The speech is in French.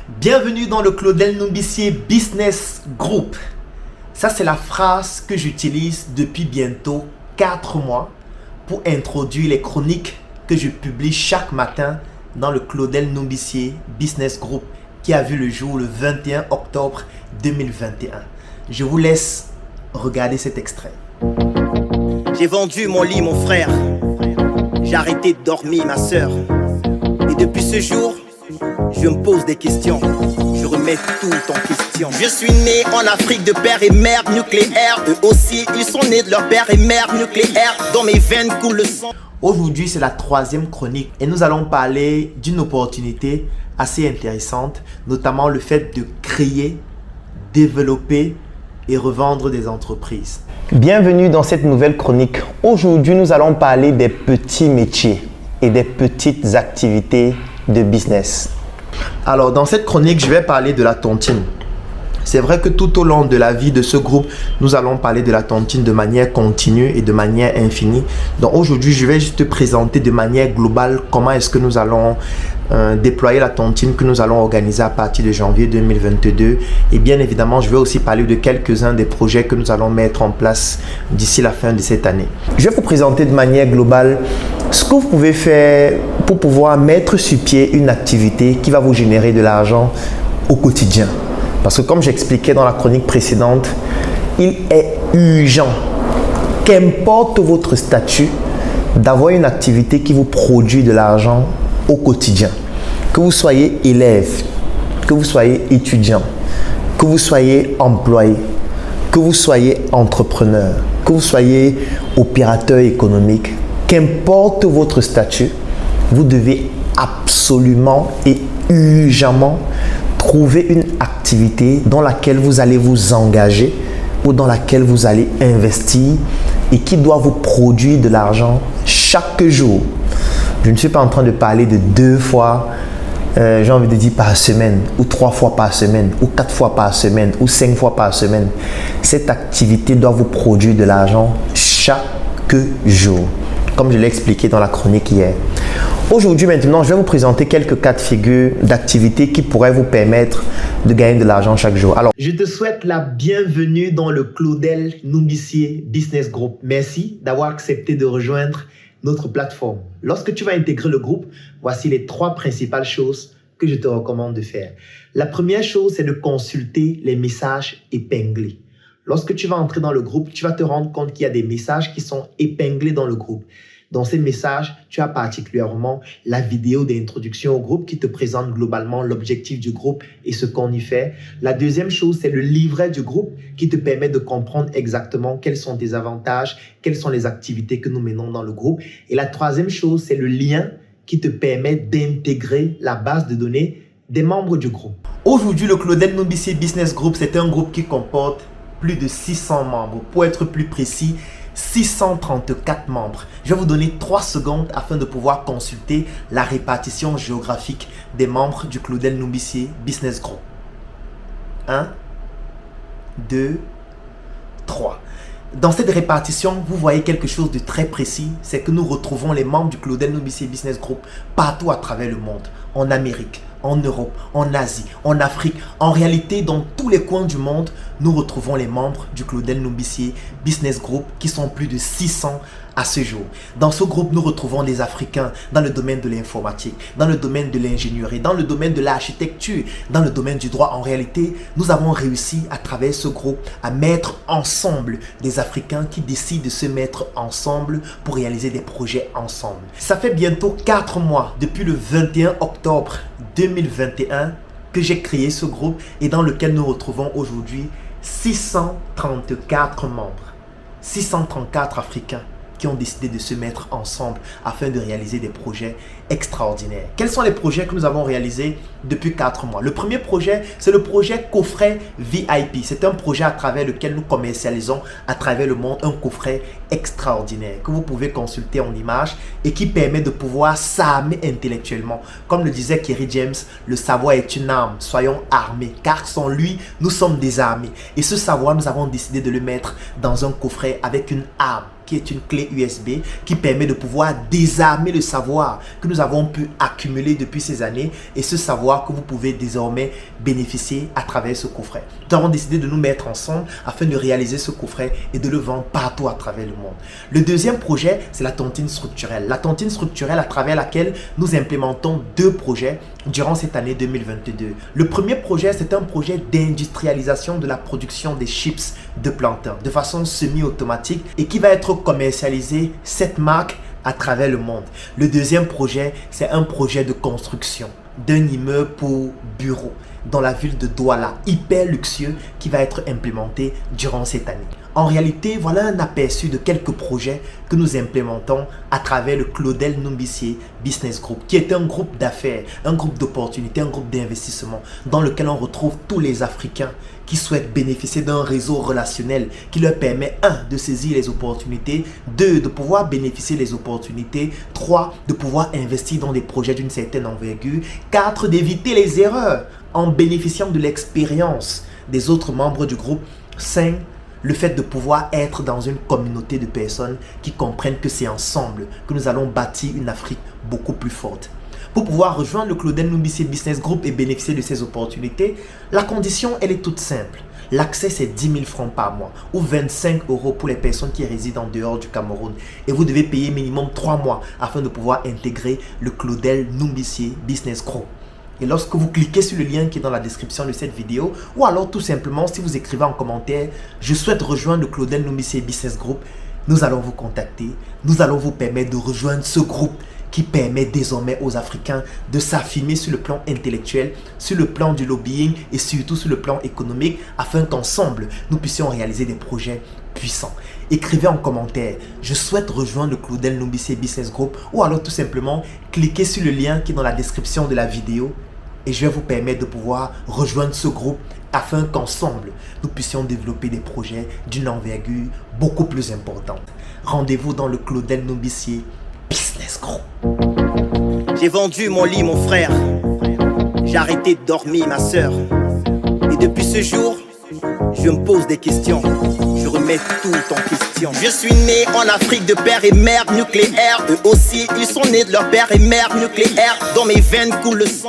Bienvenue dans le Claudel Numbissier Business Group. Ça, c'est la phrase que j'utilise depuis bientôt 4 mois pour introduire les chroniques que je publie chaque matin dans le Claudel Numbissier Business Group qui a vu le jour le 21 octobre 2021. Je vous laisse regarder cet extrait. J'ai vendu mon lit, mon frère. J'ai arrêté de dormir, ma soeur. Et depuis ce jour, je me pose des questions. Je remets tout en question. Je suis né en Afrique de père et mère nucléaire. Eux aussi, ils sont nés de leur père et mère nucléaire. Dans mes veines coule le sang. Aujourd'hui, c'est la 3e chronique et nous allons parler d'une opportunité assez intéressante, notamment le fait de créer, développer et revendre des entreprises. Bienvenue dans cette nouvelle chronique. Aujourd'hui, nous allons parler des petits métiers et des petites activités de business. Alors, dans cette chronique, je vais parler de la tontine. C'est vrai que tout au long de la vie de ce groupe, nous allons parler de la tontine de manière continue et de manière infinie. Donc aujourd'hui, je vais juste te présenter de manière globale comment est-ce que nous allons déployer la tontine que nous allons organiser à partir de janvier 2022. Et bien évidemment, je vais aussi parler de quelques-uns des projets que nous allons mettre en place d'ici la fin de cette année. Je vais vous présenter de manière globale ce que vous pouvez faire pour pouvoir mettre sur pied une activité qui va vous générer de l'argent au quotidien. Parce que comme j'expliquais dans la chronique précédente, il est urgent, qu'importe votre statut, d'avoir une activité qui vous produit de l'argent au quotidien. Que vous soyez élève, que vous soyez étudiant, que vous soyez employé, que vous soyez entrepreneur, que vous soyez opérateur économique, qu'importe votre statut, vous devez absolument et urgemment trouver une activité dans laquelle vous allez vous engager ou dans laquelle vous allez investir et qui doit vous produire de l'argent chaque jour. Je ne suis pas en train de parler de 2 fois, j'ai envie de dire par semaine, ou 3 fois par semaine, ou 4 fois par semaine, ou 5 fois par semaine. Cette activité doit vous produire de l'argent chaque jour, comme je l'ai expliqué dans la chronique hier. Aujourd'hui, maintenant, je vais vous présenter quelques cas de figure d'activités qui pourraient vous permettre de gagner de l'argent chaque jour. Alors, je te souhaite la bienvenue dans le Claudel Numbissier Business Group. Merci d'avoir accepté de rejoindre notre plateforme. Lorsque tu vas intégrer le groupe, voici les 3 principales choses que je te recommande de faire. La première chose, c'est de consulter les messages épinglés. Lorsque tu vas entrer dans le groupe, tu vas te rendre compte qu'il y a des messages qui sont épinglés dans le groupe. Dans ces messages, tu as particulièrement la vidéo d'introduction au groupe qui te présente globalement l'objectif du groupe et ce qu'on y fait. La deuxième chose, c'est le livret du groupe qui te permet de comprendre exactement quels sont tes avantages, quelles sont les activités que nous menons dans le groupe. Et la troisième chose, c'est le lien qui te permet d'intégrer la base de données des membres du groupe. Aujourd'hui, le Claudel Numbissier Business Group, c'est un groupe qui comporte plus de 600 membres. Pour être plus précis, 634 membres. Je vais vous donner 3 secondes afin de pouvoir consulter la répartition géographique des membres du Claudel Numbissier Business Group. 1, 2, 3. Dans cette répartition, vous voyez quelque chose de très précis, c'est que nous retrouvons les membres du Claudel Numbissier Business Group partout à travers le monde, en Amérique, en Europe, en Asie, en Afrique. En réalité, dans tous les coins du monde, nous retrouvons les membres du Claudel Numbissier Business Group qui sont plus de 600 à ce jour. Dans ce groupe, nous retrouvons des Africains dans le domaine de l'informatique, dans le domaine de l'ingénierie, dans le domaine de l'architecture, dans le domaine du droit. En réalité, nous avons réussi à travers ce groupe à mettre ensemble des Africains qui décident de se mettre ensemble pour réaliser des projets ensemble. Ça fait bientôt 4 mois depuis le 21 octobre 2021 que j'ai créé ce groupe et dans lequel nous retrouvons aujourd'hui 634 membres, 634 Africains qui ont décidé de se mettre ensemble afin de réaliser des projets extraordinaires. Quels sont les projets que nous avons réalisés depuis 4 mois? Le premier projet, c'est le projet coffret VIP. C'est un projet à travers lequel nous commercialisons à travers le monde un coffret extraordinaire que vous pouvez consulter en images et qui permet de pouvoir s'armer intellectuellement. Comme le disait Kerry James, le savoir est une arme, soyons armés, car sans lui, nous sommes désarmés. Et ce savoir, nous avons décidé de le mettre dans un coffret avec une arme qui est une clé USB qui permet de pouvoir désarmer le savoir que nous avons pu accumuler depuis ces années et ce savoir que vous pouvez désormais bénéficier à travers ce coffret. Nous avons décidé de nous mettre ensemble afin de réaliser ce coffret et de le vendre partout à travers le monde. Le deuxième projet, c'est la tontine structurelle. La tontine structurelle à travers laquelle nous implémentons 2 projets durant cette année 2022. Le premier projet, c'est un projet d'industrialisation de la production des chips de plantain de façon semi-automatique et qui va être commercialisé cette marque à travers le monde. Le deuxième projet, c'est un projet de construction d'un immeuble pour bureaux dans la ville de Douala, hyper luxueux, qui va être implémenté durant cette année. En réalité, voilà un aperçu de quelques projets que nous implémentons à travers le Claudel Numbissier Business Group, qui est un groupe d'affaires, un groupe d'opportunités, un groupe d'investissement dans lequel on retrouve tous les Africains qui souhaitent bénéficier d'un réseau relationnel qui leur permet 1. De saisir les opportunités, 2. De pouvoir bénéficier des opportunités, 3. De pouvoir investir dans des projets d'une certaine envergure, 4. D'éviter les erreurs en bénéficiant de l'expérience des autres membres du groupe, 5. Le fait de pouvoir être dans une communauté de personnes qui comprennent que c'est ensemble que nous allons bâtir une Afrique beaucoup plus forte. Pour pouvoir rejoindre le Claudel Numbissier Business Group et bénéficier de ces opportunités, la condition, elle est toute simple. L'accès, c'est 10 000 francs par mois ou 25 € pour les personnes qui résident en dehors du Cameroun. Et vous devez payer minimum 3 mois afin de pouvoir intégrer le Claudel Numbissier Business Group. Et lorsque vous cliquez sur le lien qui est dans la description de cette vidéo, ou alors tout simplement si vous écrivez en commentaire « Je souhaite rejoindre le Claudel Numbissier Business Group », nous allons vous contacter. Nous allons vous permettre de rejoindre ce groupe qui permet désormais aux Africains de s'affirmer sur le plan intellectuel, sur le plan du lobbying et surtout sur le plan économique afin qu'ensemble, nous puissions réaliser des projets puissants. Écrivez en commentaire « Je souhaite rejoindre le Claudel Numbissier Business Group » ou alors tout simplement cliquez sur le lien qui est dans la description de la vidéo et je vais vous permettre de pouvoir rejoindre ce groupe afin qu'ensemble, nous puissions développer des projets d'une envergure beaucoup plus importante. Rendez-vous dans le Claudel Numbissier Business Group. J'ai vendu mon lit, mon frère. J'ai arrêté de dormir, ma sœur. Et depuis ce jour, je me pose des questions. Je remets tout en question. Je suis né en Afrique de père et mère nucléaire. Eux aussi, ils sont nés de leur père et mère nucléaire. Dans mes veines coule le sang.